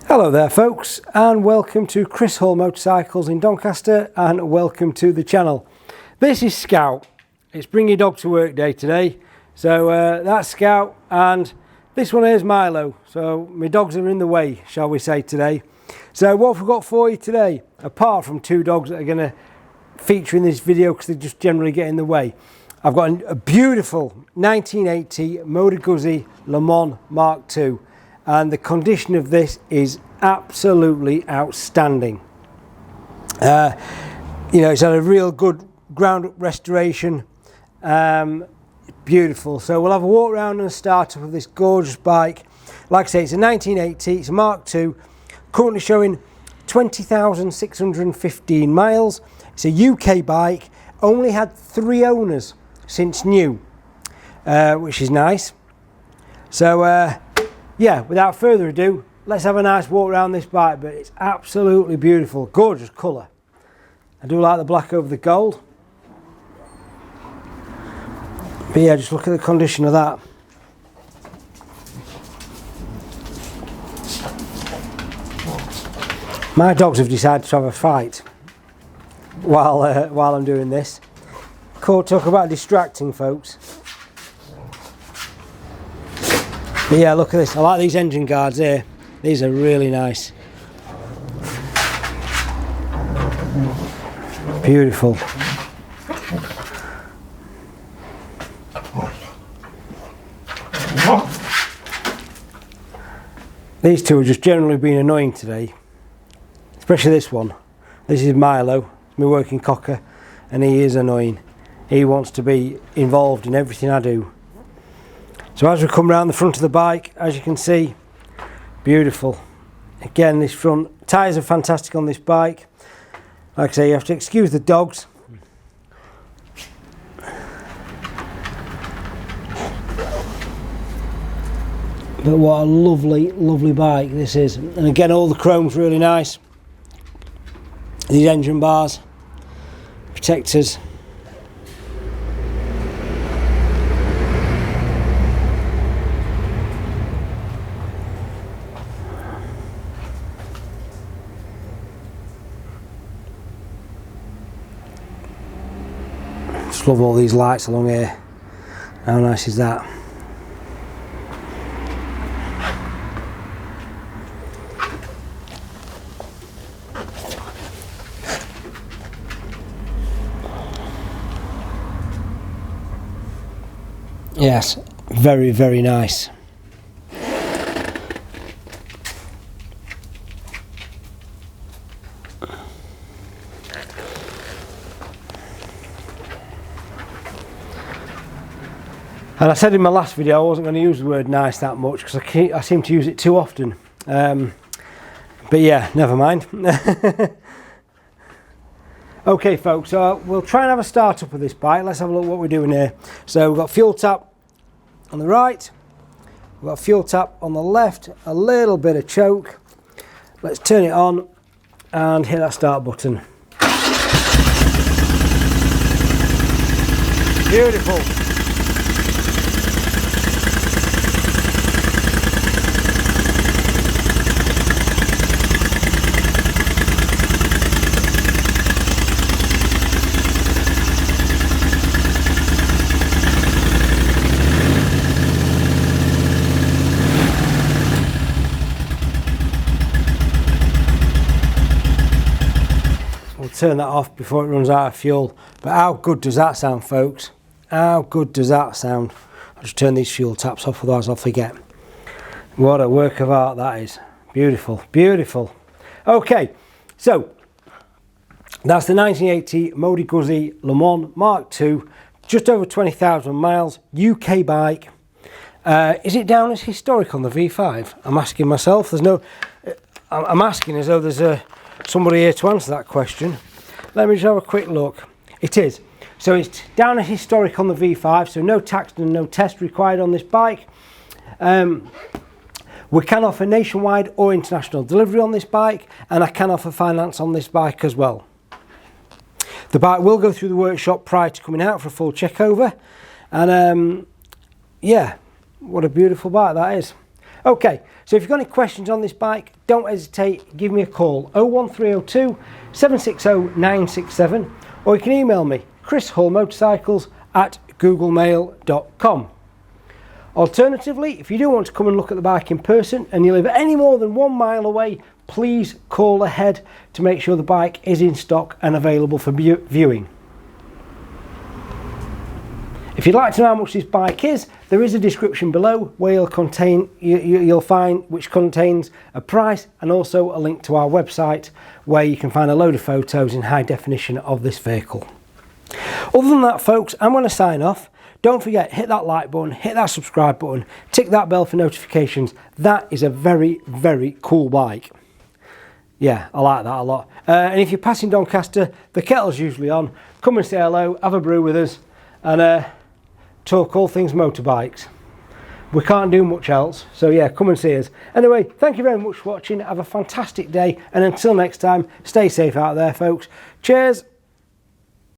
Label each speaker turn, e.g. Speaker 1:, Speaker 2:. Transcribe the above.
Speaker 1: Hello there folks, and welcome to Chris Hall Motorcycles in Doncaster, and welcome to the channel. This is Scout. It's Bring Your Dog to Work Day today, so that's Scout, and this one is Milo. So my dogs are in the way, shall we say, today. So what have we got for you today, apart from two dogs that are going to feature in this video because they just generally get in the way? I've got a beautiful 1980 Moto Guzzi Le Mans Mk2. And the condition of this is absolutely outstanding. You know, it's had a real good ground restoration. Beautiful. So we'll have a walk around and a start up of this gorgeous bike. Like I say, it's a 1980, it's a Mark II, currently showing 20,615 miles. It's a UK bike, only had 3 owners since new, which is nice. So yeah, without further ado, let's have a nice walk around this bike. But it's absolutely beautiful, gorgeous colour. I do like the black over the gold. But yeah, just look at the condition of that. My dogs have decided to have a fight while I'm doing this. Talk about distracting, folks. But yeah, look at this. I like these engine guards here. These are really nice. Beautiful. These two are just generally being annoying today. Especially this one. This is Milo, my working cocker, and he is annoying. He wants to be involved in everything I do. So as we come around the front of the bike, as you can see, beautiful. Again, this front tyres are fantastic on this bike. Like I say, you have to excuse the dogs. But what a lovely, lovely bike this is. And again, all the chrome's really nice. These engine bars, protectors. Just love all these lights along here. How nice is that? Yes, very, very nice. And I said in my last video I wasn't going to use the word nice that much because I seem to use it too often. But yeah, never mind. Okay folks, so we'll try and have a start up of this bike. Let's have a look what we're doing here. So we've got fuel tap on the right, we've got fuel tap on the left, a little bit of choke. Let's turn it on and hit that start button. Beautiful. Turn that off before it runs out of fuel. But how good does that sound, folks? How good does that sound? I'll just turn these fuel taps off, otherwise I'll forget. What a work of art that is. Beautiful, beautiful. Okay, so that's the 1980 Moto Guzzi Le Mans Mk2, just over 20,000 miles, UK bike. Is it down as historic on the V5? I'm asking myself. I'm asking as though there's somebody here to answer that question. Let me just have a quick look. It is. So it's down as historic on the V5, so no tax and no test required on this bike. We can offer nationwide or international delivery on this bike, and I can offer finance on this bike as well. The bike will go through the workshop prior to coming out for a full check over, and yeah, what a beautiful bike that is. Okay, so if you've got any questions on this bike, don't hesitate, give me a call, 01302 760 967, or you can email me, chrishullmotorcycles@googlemail.com. Alternatively, if you do want to come and look at the bike in person and you live any more than 1 mile away, please call ahead to make sure the bike is in stock and available for viewing. If you'd like to know how much this bike is, there is a description below where you'll find which contains a price and also a link to our website where you can find a load of photos in high definition of this vehicle. Other than that, folks, I'm going to sign off. Don't forget, hit that like button, hit that subscribe button, tick that bell for notifications. That is a very, very cool bike. Yeah, I like that a lot. And if you're passing Doncaster, the kettle's usually on. Come and say hello, have a brew with us, and talk all things motorbikes. We can't do much else, so yeah, come and see us. Anyway, thank you very much for watching. Have a fantastic day, and until next time, stay safe out there, folks. Cheers.